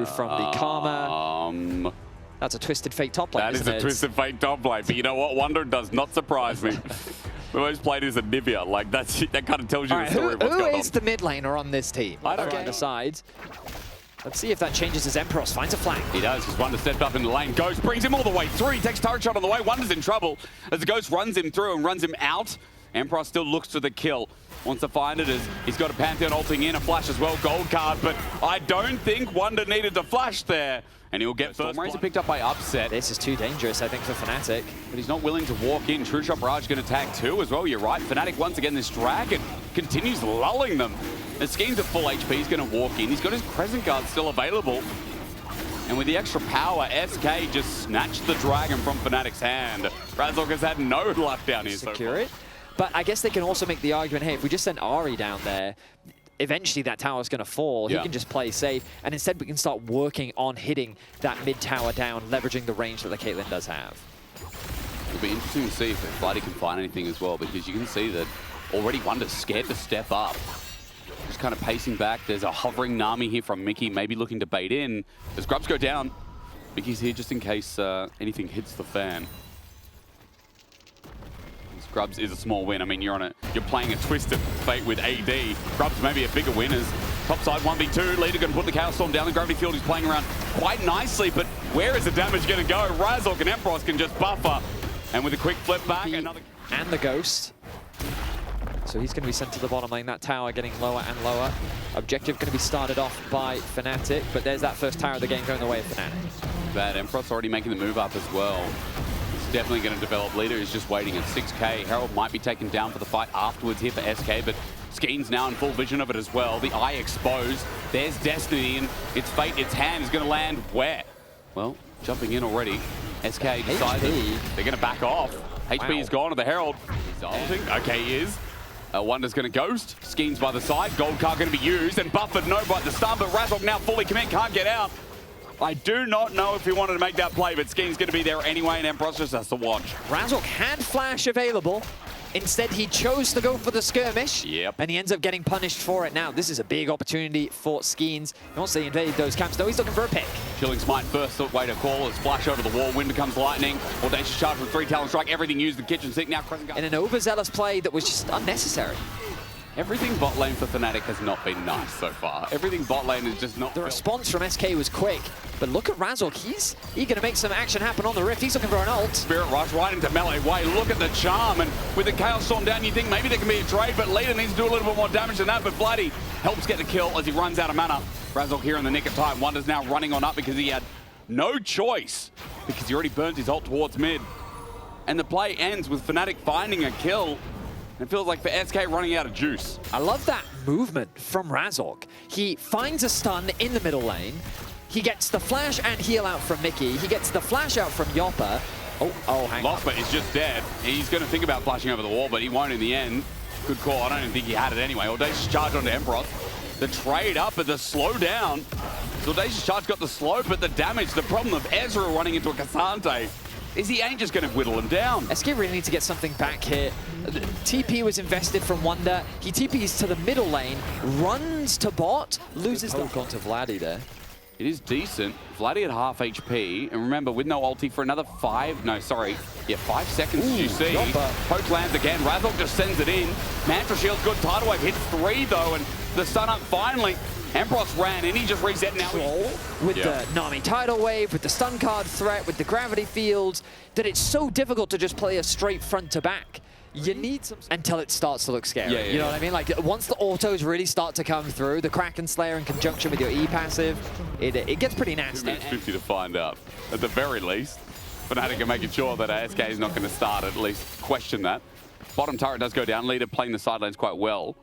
from the Karma. That's a Twisted Fate top lane, That is a Twisted Fate top lane, but you know what? Wonder does not surprise me. We always played as a Nivea. Like, that kind of tells you the story of what's going on. Who is the mid laner on this team? I don't know. Decide. Let's see if that changes as Esports finds a flank. He does, because Wonder stepped up in the lane. Ghost brings him all the way through. He takes turret shot on the way. Wonder's in trouble as the Ghost runs him through and runs him out. Emperor still looks for the kill. Wants to find it as he's got a Pantheon ulting in, a flash as well, gold card, but I don't think Wonder needed to flash there. And he'll get first. Stormrazor picked up by Upset. This is too dangerous, I think, for Fnatic. But he's not willing to walk in. True Shot Barrage going to tag too as well, you're right. Fnatic once again, this Dragon continues lulling them. The Scheme's at full HP, he's going to walk in. He's got his Crescent Guard still available. And with the extra power, SK just snatched the Dragon from Fnatic's hand. Razork has had no luck down here so far. But I guess they can also make the argument, hey, if we just send Ahri down there, eventually that tower's going to fall. He can just play safe. And instead we can start working on hitting that mid tower down, leveraging the range that the Caitlyn does have. It'll be interesting to see if Flighty can find anything as well, because you can see that already Wonder's scared to step up. Just kind of pacing back. There's a hovering Nami here from Mickey, maybe looking to bait in. As Grubs go down, Mickey's here just in case anything hits the fan. Grubs is a small win. I mean, you're playing a Twisted Fate with AD. Grubs maybe a bigger win as topside 1v2. Leader going to put the Chaos Storm down. The Gravity Field is playing around quite nicely, but where is the damage going to go? Razork and Emperor can just buffer. And with a quick flip back, another... And the Ghost. So he's going to be sent to the bottom lane. That tower getting lower and lower. Objective going to be started off by Fnatic, but there's that first tower of the game going the way of Fnatic. Bad. Emperor's already making the move up as well. Definitely going to develop. Leader is just waiting at 6k. Herald might be taken down for the fight afterwards here for SK, but Skeen's now in full vision of it as well. The eye exposed. There's Destiny, and its fate, its hand is going to land where? Well, jumping in already. SK decides they're going to back off. HP is gone to the Herald. He's ulting. Okay, he is. Wonder's going to ghost. Skeen's by the side. Gold card going to be used, and buffered no by the stun, but Razork now fully commit, can't get out. I do not know if he wanted to make that play, but Skeen's going to be there anyway, and Emperor just has to watch. Razork had flash available. Instead, he chose to go for the skirmish. Yep. And he ends up getting punished for it. Now, this is a big opportunity for Skeens. Once they invade those camps, though, he's looking for a pick. Chilling Smite first way to call. It's flash over the wall. Wind becomes lightning. Audacious charge with 3 Talon Strike. Everything used. The kitchen sink now. Crescent Guard. In an overzealous play that was just unnecessary. Everything bot lane for Fnatic has not been nice so far. Everything bot lane is just not... The response from SK was quick, but look at Razork. He's eager to make some action happen on the Rift. He's looking for an ult. Spirit Rush right into melee way. Look at the charm, and with the Chaos Storm down, you think maybe there can be a trade, but Leader needs to do a little bit more damage than that, but Flighty helps get the kill as he runs out of mana. Razork here in the nick of time. Wonder's now running on up because he had no choice, because he already burnt his ult towards mid. And the play ends with Fnatic finding a kill. It feels like for SK running out of juice. I love that movement from Razork. He finds a stun in the middle lane. He gets the flash and heal out from Mickey. He gets the flash out from Yopper. Oh, hang on. Losper is just dead. He's going to think about flashing over the wall, but he won't in the end. Good call. I don't even think he had it anyway. Audacious charge onto Emperor. The trade up at the slow down. So Audacious charge got the slow, but the damage, the problem of Ezra running into a Cassante is he ain't just going to whittle him down. SK really need to get something back here. TP was invested from Wonder. He TPs to the middle lane, runs to bot, loses the poke onto Vladdy there. It is decent. Vladdy at half HP, and remember, with no ulti for another 5 seconds, as you see. Poke lands again. Razork just sends it in. Mantra Shield's good. Tidal Wave hits 3, though, and the stun up finally. Emperor's ran in, he just reset now. With the Nami Tidal Wave, with the stun card threat, with the gravity fields, that it's so difficult to just play a straight front to back. You need some... Until it starts to look scary. You know what I mean? Like, once the autos really start to come through, the Kraken Slayer in conjunction with your E passive, it gets pretty nasty. 2:50 to find out. At the very least, Fnatic are making sure that SK is not going to start, at least question that. Bottom turret does go down. Leader playing the side lanes quite well.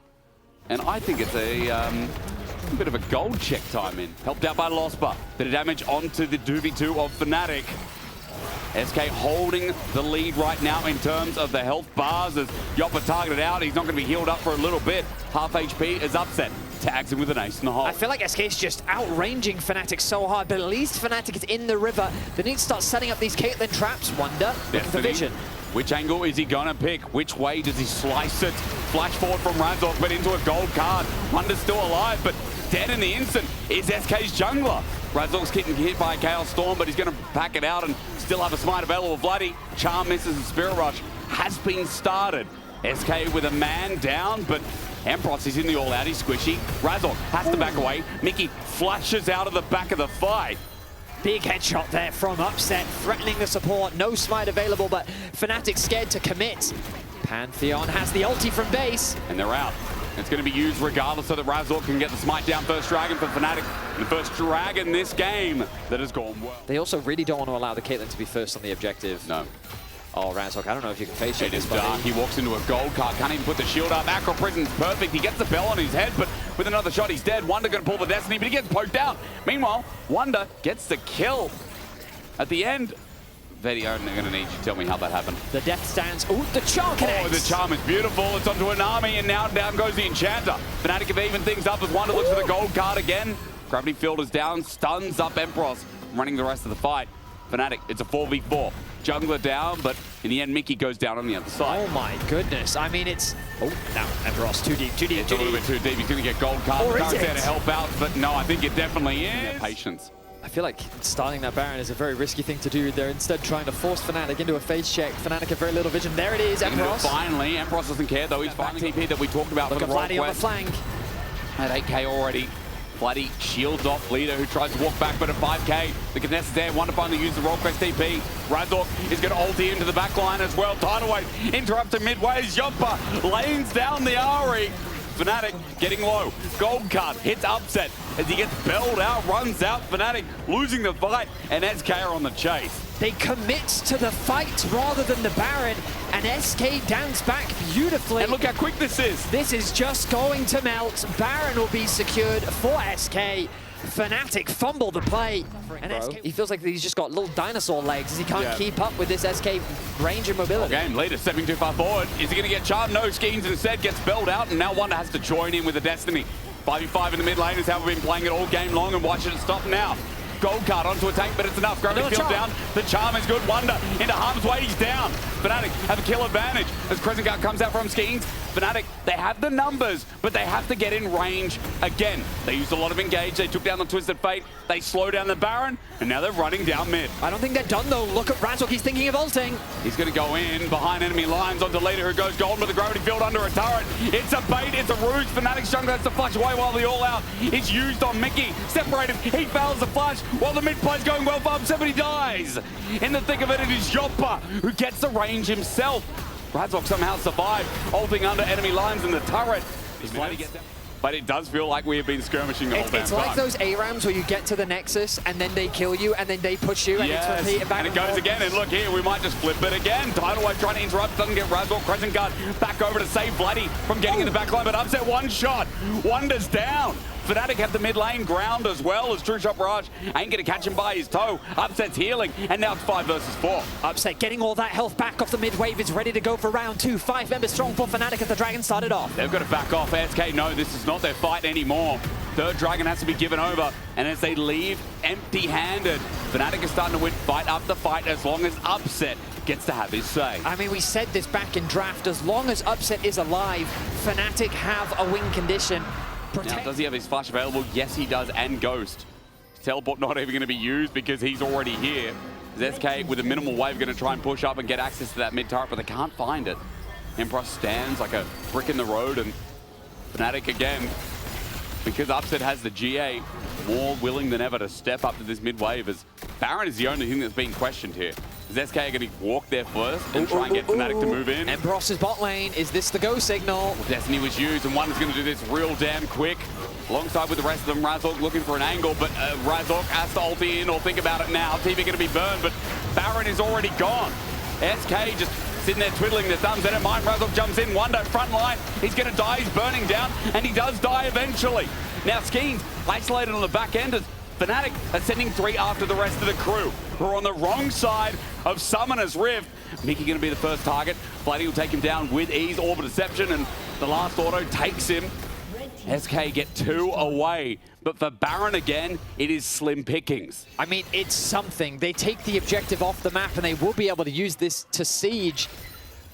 And I think it's a bit of a gold check time in. Helped out by Losper. Bit of damage onto the 2v2 of Fnatic. SK holding the lead right now in terms of the health bars as Yopper targeted out. He's not going to be healed up for a little bit. Half HP is Upset. Tags him with an ace in the hole. I feel like SK is just outranging Fnatic so hard, but at least Fnatic is in the river. They need to start setting up these Caitlyn traps. Wonder, looking for vision. Which angle is he gonna pick? Which way does he slice it? Flash forward from Razork, but into a gold card. Wonder's still alive, but dead in the instant is SK's jungler. Razork's getting hit by a Chaos Storm, but he's going to pack it out and still have a smite available. Vladdy, Charm misses, and Spirit Rush has been started. SK with a man down, but Esports is in the all-outy squishy. Razork has to back away. Mickey flashes out of the back of the fight. Big headshot there from Upset, threatening the support. No smite available, but Fnatic scared to commit. Pantheon has the ulti from base. And they're out. It's going to be used regardless so that Razork can get the smite down. First Dragon for Fnatic. The first Dragon this game that has gone well. They also really don't want to allow the Caitlyn to be first on the objective. No. Oh, Razork, I don't know if you can face it. It is dark. He walks into a gold card. Can't even put the shield up. Acro Prison's perfect. He gets the bell on his head, but with another shot, he's dead. Wonder going to pull the Destiny, but he gets poked out. Meanwhile, Wonder gets the kill. At the end, Vedi, I'm going to need you to tell me how that happened. The death stands. Oh, the charm connects. Oh, the charm is beautiful. It's onto an army, and now down goes the Enchanter. Fnatic have evened things up as Wonder looks for the gold card again. Gravity Field is down, stuns up Esports, running the rest of the fight. Fnatic, it's a 4v4. Jungler down, but in the end, Mickey goes down on the other side. Oh my goodness. I mean, it's... Oh, now Esports too deep, too deep, It's a little bit too deep. He's going to get gold card. Or is it? There to help out, but no, I think it definitely is. Patience. I feel like starting that Baron is a very risky thing to do. They're instead trying to force Fnatic into a phase check. Fnatic have very little vision. There it is, Esports. Finally, Esports doesn't care, though. He's finally TP that we talked about. Look at Vladdy on the flank. At 8k already. Vladdy shields off Leader, who tries to walk back, but at 5k, the contest is there. Wonder finally use the roll quest TP. Razork is going to ulti into the back line as well. Tidal Wave interrupted midway. Jumper lanes down the Ari. Fnatic getting low. Gold card hits Upset as he gets belled out, runs out. Fnatic losing the fight, and SK are on the chase. They commit to the fight rather than the Baron, and SK dance back beautifully. And look how quick this is. This is just going to melt. Baron will be secured for SK. Fnatic fumble the play. And SK, he feels like he's just got little dinosaur legs as he can't keep up with this SK range and mobility. Game Leader stepping too far forward. Is he going to get charmed? No, Skeens instead gets belled out, and now Wonder has to join in with the Destiny. 5v5 in the mid lane is how we've been playing it all game long, and why should it stop now? Gold card onto a tank, but it's enough. Gravity Field down. The charm is good. Wonder into harm's way. He's down. Fnatic have a kill advantage as Crescent Guard comes out from Skeens. Fnatic, they have the numbers, but they have to get in range again. They used a lot of engage. They took down the Twisted Fate. They slow down the Baron, and now they're running down mid. I don't think they're done, though. Look at Razork. He's thinking of ulting. He's going to go in behind enemy lines onto Leader, who goes golden with the Gravity Field under a turret. It's a bait. It's a ruse. Fnatic's jungler has to flash away while the all-out is used on Mickey. Separated. He fails the flash while the mid play's going well for Upset, but he dies. In the thick of it, it is Joppa who gets the range himself. Razork somehow survived, ulting under enemy lines in the turret. But it does feel like we have been skirmishing all damn It's like those ARAMs where you get to the Nexus and then they kill you and then they push you and it's repeated back and it goes again. And look here, we might just flip it again. Tidal Wave trying to interrupt, doesn't get Razork. Crescent Guard back over to save Vladdy from getting in the back line, but Upset one shot. Wonder's down. Fnatic have the mid lane ground as well as True Shot Barrage ain't going to catch him by his toe. Upset's healing, and now it's 5 versus 4. Upset getting all that health back off the mid wave is ready to go for round 2. 5 members strong for Fnatic as the Dragon started off. They've got to back off. SK, no, this is not their fight anymore. Third Dragon has to be given over, and as they leave empty-handed, Fnatic is starting to win fight up the fight as long as Upset gets to have his say. I mean, we said this back in draft. As long as Upset is alive, Fnatic have a win condition. Now, does he have his flash available? Yes, he does, and Ghost. Teleport not even going to be used because he's already here. SK with a minimal wave going to try and push up and get access to that mid turret, but they can't find it. Emperor stands like a brick in the road, and Fnatic again, because Upset has the GA, more willing than ever to step up to this mid wave, as Baron is the only thing that's being questioned here. Is SK going to walk there first and try and get Fnatic to move in? Emperor's bot lane. Is this the go signal? Well, Destiny was used, and Wonder's going to do this real damn quick. Alongside with the rest of them, Razork looking for an angle, but Razork has to ulti in or think about it now. TV going to be burned, but Baron is already gone. SK just sitting there twiddling their thumbs. They don't mind. Razork jumps in. Wonder front line. He's going to die. He's burning down, and he does die eventually. Now Skeens isolated on the back end as Fnatic are sending 3 after the rest of the crew, who are on the wrong side of Summoner's Rift. Mickey going to be the first target. Vladdy will take him down with ease. Orb Deception, and the last auto takes him. SK get 2 away, but for Baron again, it is slim pickings. I mean, it's something. They take the objective off the map, and they will be able to use this to siege.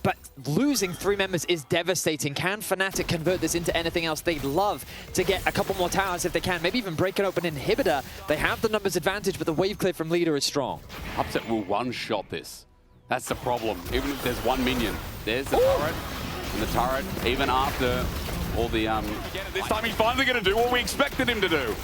but losing 3 members is devastating. Can Fnatic convert this into anything else? They'd love to get a couple more towers if they can, maybe even break an open inhibitor. They have the numbers advantage, but the wave clear from leader is strong. Upset will one-shot this. That's the problem. Even if there's 1 minion, there's the turret, and the turret, even after all the... This time he's finally going to do what we expected him to do.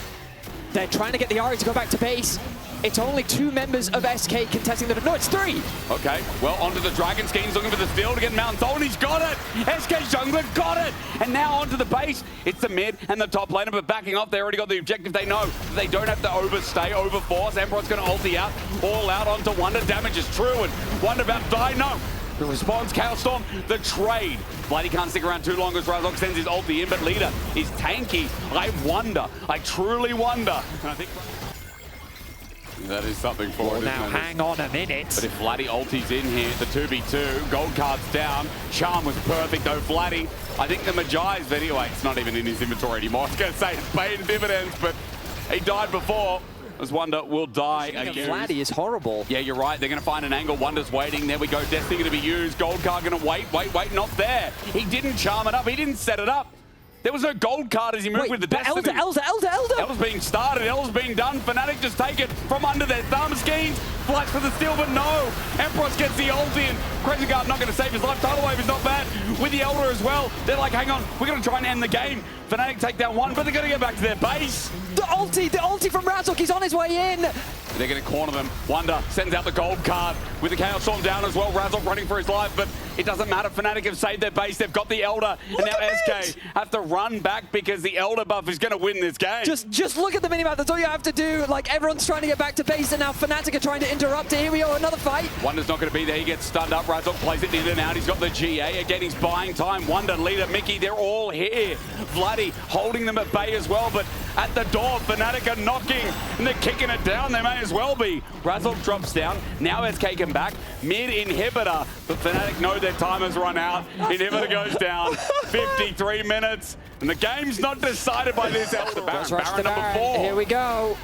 They're trying to get the Ari to go back to base. It's only 2 members of SK contesting the... No, it's 3! Okay, well, onto the Dragon. Skeen's looking for the steal to get Mount Zone. He's got it! SK Jungler got it! And now onto the base. It's the mid and the top laner, but backing off, they already got the objective. They know they don't have to overstay, overforce. Emperor's going to ulti out, all out onto Wonder. Damage is true, and Wonder about to die. No! The response, Chaos Storm, the trade. Blighty can't stick around too long as Razok sends his ulti in, but leader is tanky. I truly wonder. And I think that is something for well, it. Now, hang on a minute. But if Vladdy ulti's in here, the 2v2, gold card's down. Charm was perfect, though. Vladdy, I think the Magi's video, it's not even in his inventory anymore. I was going to say it's paying dividends, but he died before. As Wonder will die again. Vladdy is horrible. Yeah, you're right. They're going to find an angle. Wonder's waiting. There we go. Destiny going to be used. Gold card going to wait. Not there. He didn't charm it up. He didn't set it up. There was no gold card as he moved with the Destiny. Elder! Elder's being started. Elder's being done. Fnatic just take it from under their thumb. Skeens flies for the steal, but no. Empress gets the ulti, and Crazy Guard not going to save his life. Tidal Wave is not bad with the Elder as well. They're like, hang on, we're going to try and end the game. Fnatic take down 1, but they're going to go back to their base. The ulti from Razok, he's on his way in. They're going to corner them. Wonder sends out the gold card with the Chaos Storm down as well. Razok running for his life, but it doesn't matter. Fnatic have saved their base. They've got the Elder, and now SK have to run back because the Elder buff is going to win this game. Just look at the minimap. That's all you have to do. Like, everyone's trying to get back to base, and now Fnatic are trying to interrupt it. Here we go, another fight. Wonder's not going to be there. He gets stunned up. Razok plays it in and out. He's got the GA. Again, he's buying time. Wonder, leader, Mickey, they're all here. Vladdy holding them at bay as well, but at the door, Fnatic are knocking, and they're kicking it down. They may as well be. Razok drops down. Now SK come back. Mid inhibitor, but Fnatic know their time has run out. Inhibitor goes down. 53 minutes, and the game's not decided by this. Baron number 4. Here we go.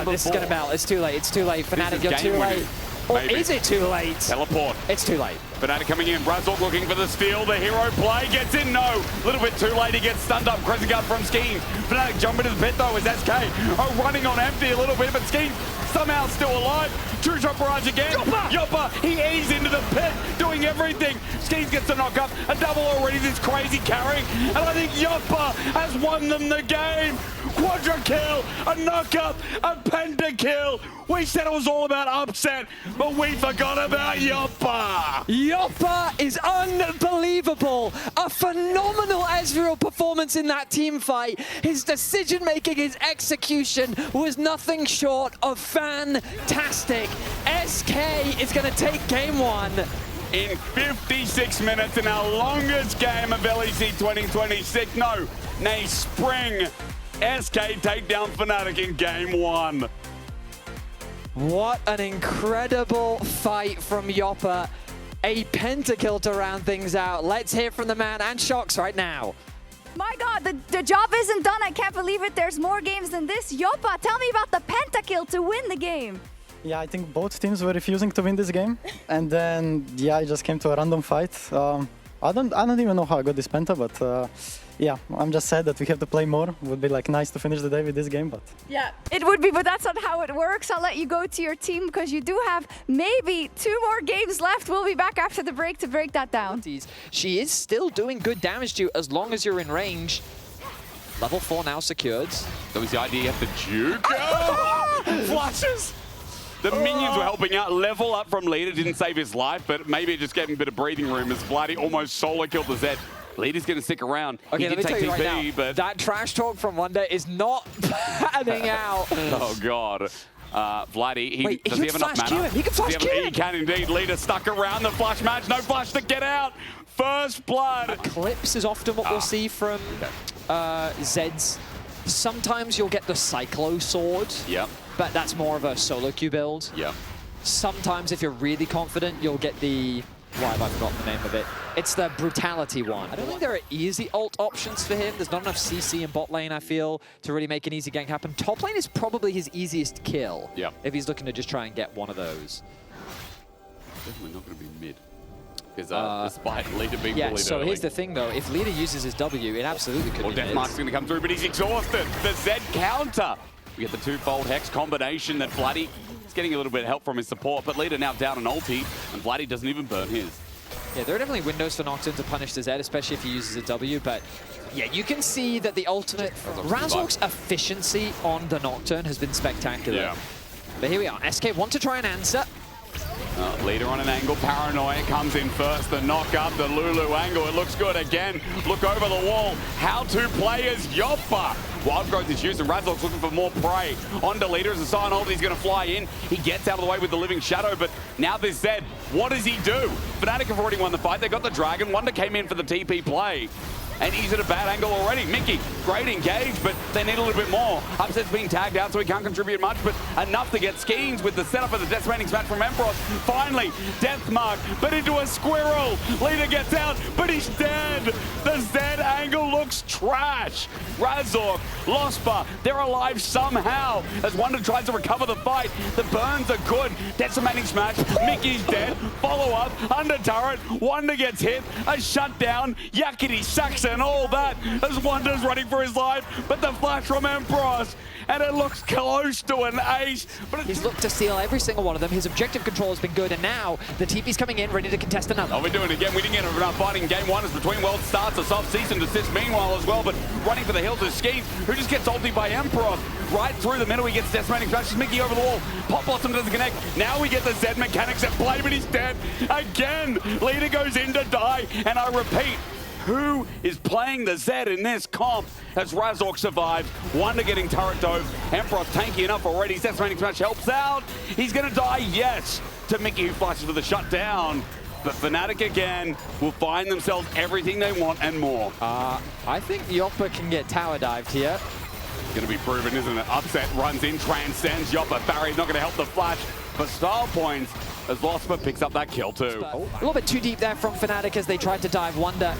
This is going to melt. It's too late. It's too late. Fnatic, you're too late. Or is it too late? Teleport. It's too late. Fnatic coming in. Razok looking for the steal. The hero play gets in. No. A little bit too late. He gets stunned up. Crescent Guard from Skeens. Fnatic jumping to the pit though as SK running on empty a little bit, but Skeens somehow still alive. True shot barrage again. Yoppa. He eased into the pit, doing everything. Skeens gets the knock up. A double already. This crazy carrying. And I think Yoppa has won them the game. Quadra kill, a knock up, a pentakill. We said it was all about upset, but we forgot about Yoppa. Yoppa is unbelievable. A phenomenal Ezreal performance in that team fight. His decision making, his execution was nothing short of fantastic. SK is going to take game 1. In 56 minutes in our longest game of LEC 2026. No, nay, spring. SK take down Fnatic in game 1. What an incredible fight from Yoppa. A pentakill to round things out. Let's hear from the man and Shox right now. My God, the job isn't done. I can't believe it. There's more games than this. Yoppa, tell me about the pentakill to win the game. Yeah, I think both teams were refusing to win this game. And then, yeah, it just came to a random fight. I don't even know how I got this penta, but yeah, I'm just sad that we have to play more. It would be like nice to finish the day with this game, but yeah, it would be, but that's not how it works. I'll let you go to your team because you do have maybe 2 more games left. We'll be back after the break to break that down. She is still doing good damage to you as long as you're in range. Level 4 now secured. That was the idea. You have to juke. Flashes. The minions were helping out. Level up from leader didn't save his life, but maybe it just gave him a bit of breathing room as Vladdy almost solo killed the Zed. Leader's going to stick around. Okay, he let me tell you right now, but that trash talk from Wonder is not panning out. Oh, God. Vladdy, Wait, does he have enough mana? He can flash Q him. He can indeed. Leader stuck around the flash match. No flash to get out. First blood. Eclipse is often what we'll see from Zeds. Sometimes you'll get the Cyclo Sword. Yep. But that's more of a solo queue build. Yep. Sometimes if you're really confident, you'll get the... Why have I forgotten the name of it? It's the Brutality one. I don't think there are easy ult options for him. There's not enough CC in bot lane, I feel, to really make an easy gank happen. Top lane is probably his easiest kill. Yep. If he's looking to just try and get one of those. Definitely not going to be mid. Because despite Leader being bullied so early. here's the thing though, if Leader uses his W, it absolutely could be Deathmark's going to come through, but he's exhausted. The Z counter. We get the twofold Hex combination that Vladdy is getting a little bit of help from his support, but Leader now down an ulti, and Vladdy doesn't even burn his. Yeah, there are definitely windows for Nocturne to punish the Z, especially if he uses a W, but yeah, you can see that the ultimate, Razork's efficiency on the Nocturne has been spectacular. Yeah. But here we are, SK want to try and answer. Leader on an angle, Paranoia comes in first, the knock up, the Lulu angle, it looks good again. Look over the wall, how to play as Yoppa. Wild Growth is used and Razork's looking for more prey. Onto Leader as a sign ult, he's going to fly in. He gets out of the way with the Living Shadow, but now this Zed, what does he do? Fnatic have already won the fight, they got the Dragon, Wonder came in for the TP play. And he's at a bad angle already. Mickey, great engage, but they need a little bit more. Upset's being tagged out, so he can't contribute much, but enough to get Skeens with the setup of the decimating smash from Emperor. Finally, Deathmark, but into a squirrel. Leader gets out, but he's dead. The Z angle looks trash. Razork, Lospa, they're alive somehow. As Wonder tries to recover the fight, the burns are good. Decimating smash, Mickey's dead. Follow up, under turret, Wonder gets hit, a shutdown, Yakety sucks and all that as Wonder's running for his life, but the flash from Emperors, and it looks close to an ace. But He's looked to steal every single one of them. His objective control has been good, and now the TP's coming in, ready to contest another. Oh, we're doing it again. We didn't get enough fighting in game one as Between Worlds starts. A soft cease and desist meanwhile as well, but running for the hills is Skeens, who just gets ulted by Emperor. Right through the middle, he gets decimating smashes Mickey over the wall. Pop Blossom doesn't connect. Now we get the Z mechanics at play, but he's dead again. Leader goes in to die, and I repeat, who is playing the Z in this comp as Razork survives? Wonder getting turret dove. Emperor's tanky enough already. Decimating smash helps out. He's going to die, yes, to Mickey, who flashes for the shutdown. But Fnatic again will find themselves everything they want and more. I think Yoppa can get tower dived here. Going to be proven, isn't it? Upset runs in, transcends Yoppa. Barry's not going to help the flash for style points as Lospa picks up that kill too. A little bit too deep there from Fnatic as they tried to dive Wonder.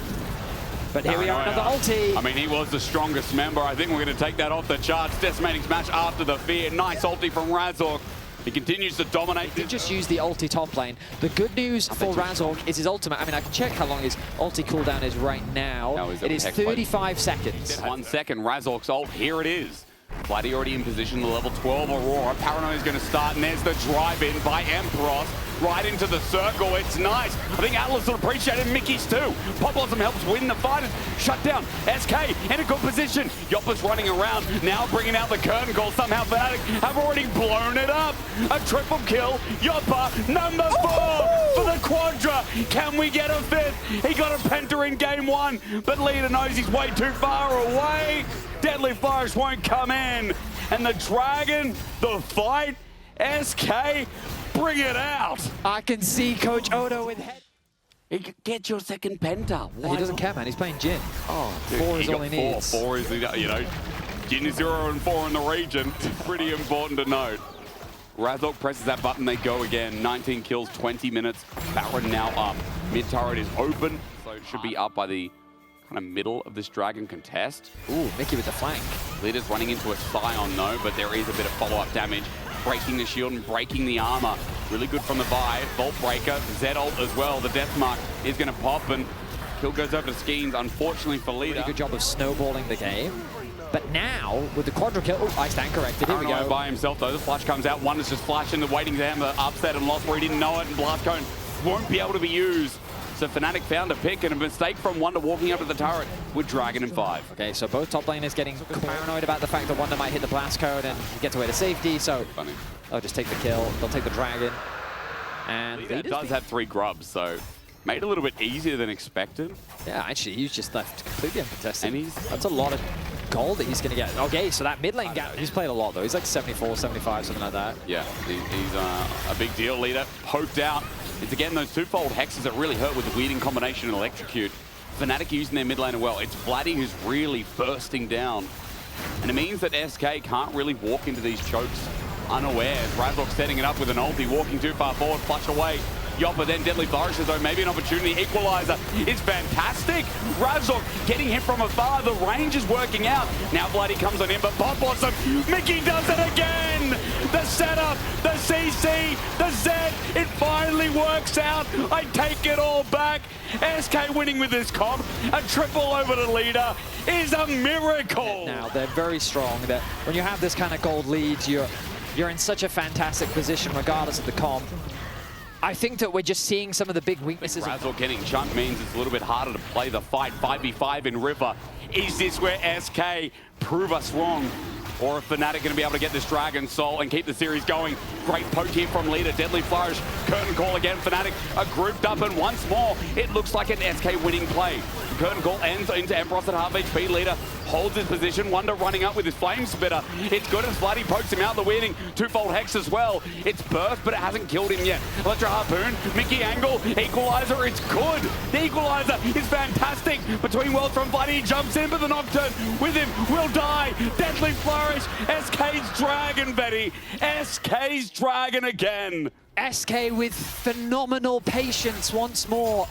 But here we are, another ulti. I mean, he was the strongest member. I think we're going to take that off the charts. Decimating smash after the fear. Nice ulti from Razork. He continues to dominate. He just used the ulti top lane. The good news for Razork is his ultimate. I mean, I can check how long his ulti cooldown is right now. It is 35 seconds. 1 second, Razork's ult, here it is. Vladdy already in position, the level 12 Aurora. Paranoia is going to start, and there's the drive-in by Emperor. Right into the circle, it's nice. I think Atlas will appreciate it, Mickey's too. Pop Blossom helps win the fight. Shut down, SK in a good position. Yoppa's running around, now bringing out the curtain call. Somehow Fnatic have already blown it up. A triple kill, Yoppa, number 4 for the Quadra. Can we get a 5th? He got a penta in game 1, but Leader knows he's way too far away. Deadly Flourish won't come in. And the Dragon, the fight, SK, bring it out. I can see Coach Odo with head. Get your second penta. He doesn't care, man. He's playing Jhin. Oh, dude, 4 is all he needs. 4 is, you know, Jhin is 0 and 4 in the region. Pretty important to note. Razork presses that button, they go again. 19 kills, 20 minutes. Baron now up. Mid turret is open, so it should be up by the kind of middle of this Dragon contest. Ooh, Mickey with the flank. Leader's running into a Scion, no, but there is a bit of follow-up damage. Breaking the shield and breaking the armor. Really good from the buy. Vault Breaker, Z ult as well. The Deathmark is going to pop, and kill goes over to Skeens, unfortunately for Leader. Really good job of snowballing the game. But now, with the quadra kill, oh, I stand corrected, here we go. By himself though, the flash comes out, Wonder's just flashing, the waiting to hammer, upset and lost where he didn't know it, and Blast Cone won't be able to be used. So Fnatic found a pick and a mistake from Wonder walking up to the turret with Dragon in 5. Okay, so both top laners getting paranoid about the fact that Wonder might hit the Blast Cone and gets away to safety, so they'll just take the kill, they'll take the Dragon. And Leader does have 3 grubs, so made it a little bit easier than expected. Yeah, actually, he's just left completely uncontested. And that's a lot of gold that he's going to get. Okay, so that mid lane gap, he's played a lot though. He's like 74, 75, something like that. Yeah, he's a big deal. Leader poked out. It's again those twofold hexes that really hurt with the leading combination and electrocute. Fnatic using their mid laner well. It's Vladdy who's really bursting down. And it means that SK can't really walk into these chokes unawares. Razork setting it up with an ulti, walking too far forward, flush away. Yoppa then Deadly Flourishes though, maybe an opportunity. Equalizer is fantastic. Razork getting hit from afar, the range is working out. Now Bloody comes on in, but Pop Blossom, Mickey does it again! The setup, the CC, the Z, It finally works out. I take it all back. SK winning with this comp. A triple over the leader is a miracle. Now, they're very strong. That when you have this kind of gold lead, you're in such a fantastic position regardless of the comp. I think that we're just seeing some of the big weaknesses. Razzle getting chunked means it's a little bit harder to play the fight. 5v5 in River. Is this where SK prove us wrong? Or if Fnatic going to be able to get this Dragon Soul and keep the series going? Great poke here from leader. Deadly Flourish. Curtain Call again. Fnatic are grouped up, and once more, it looks like an SK winning play. Curtain Call ends into Empross at half HP. Leader holds his position. Wonder running up with his Flame Spitter. It's good as Bloody pokes him out the winning. Twofold Hex as well. It's burst, but it hasn't killed him yet. Electro Harpoon. Mickey Angle. Equalizer. It's good. The Equalizer is fantastic. Between worlds from Bloody. He jumps in, but the Nocturne with him will die. Deadly Flourish. SK's Dragon, Betty. SK's Dragon again. SK with phenomenal patience once more.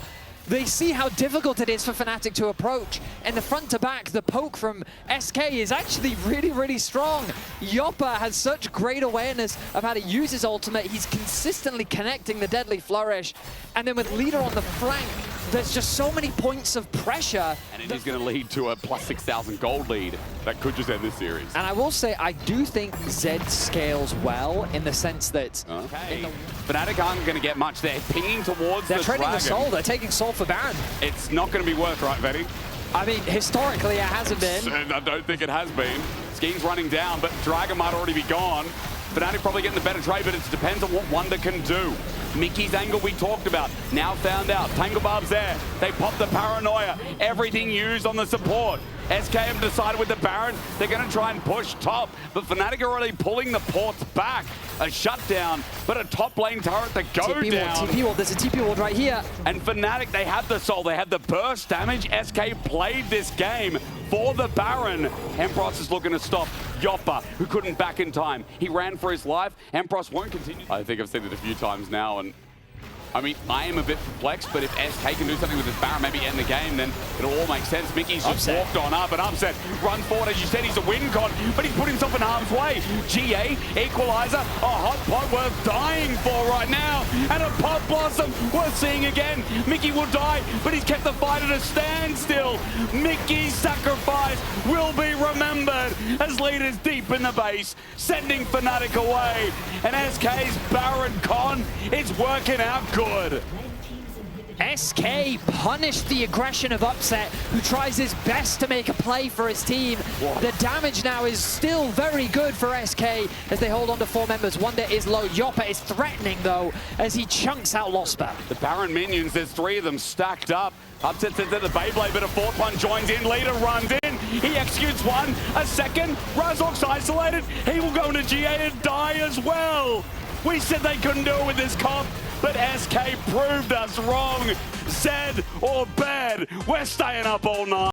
They see how difficult it is for Fnatic to approach. And the front to back, the poke from SK is actually really, really strong. Yoppa has such great awareness of how to use his ultimate. He's consistently connecting the Deadly Flourish. And then with Leader on the flank, there's just so many points of pressure. And it is going to lead to a plus 6,000 gold lead that could just end this series. And I will say, I do think Zed scales well in the sense that... Okay. Fnatic aren't going to get much. They're pinging towards They're the trading Dragon. the Soul. They're taking Soul for Baron. It's not going to be worth right, Betty. I mean, historically, it hasn't been. I don't think it has been. Scheme's running down, but Dragon might already be gone. Fnatic probably getting the better trade, but it depends on what Wonder can do. Mickey's angle we talked about, now found out. Tangle Barb's there. They pop the Paranoia. Everything used on the support. SK have decided with the Baron, they're going to try and push top, but Fnatic are already pulling the ports back. A shutdown, but a top lane turret to go down. TP ward, there's a TP ward right here. And Fnatic, they have the soul, they have the burst damage. SK played this game for the Baron. Empross is looking to stop Yoppa, who couldn't back in time. He ran for his life. Empross won't continue. I think I've said it a few times now, and I mean, I am a bit perplexed, but if SK can do something with this Baron, maybe end the game, then it'll all make sense. Mickey's just walked on up, and Upset runs forward. As you said, he's a win con, but he's put himself in harm's way. GA, Equalizer, a hot pot worth dying for right now, and a Pot Blossom worth seeing again. Mickey will die, but he's kept the fight at a standstill. Mickey's sacrifice will be remembered as leaders deep in the base, sending Fnatic away, and SK's Baron con is working out good. SK punished the aggression of Upset, who tries his best to make a play for his team. The damage now is still very good for SK as they hold on to 4 members. Wonder is low. Yoppa is threatening, though, as he chunks out Losper. The Baron minions, there's 3 of them stacked up. Upset sends out the Beyblade, but a 4th one joins in. Leader runs in. He executes one. A second. Razork's isolated. He will go into GA and die as well. We said they couldn't do it with this comp, but SK proved us wrong. Zed or bad, we're staying up all night.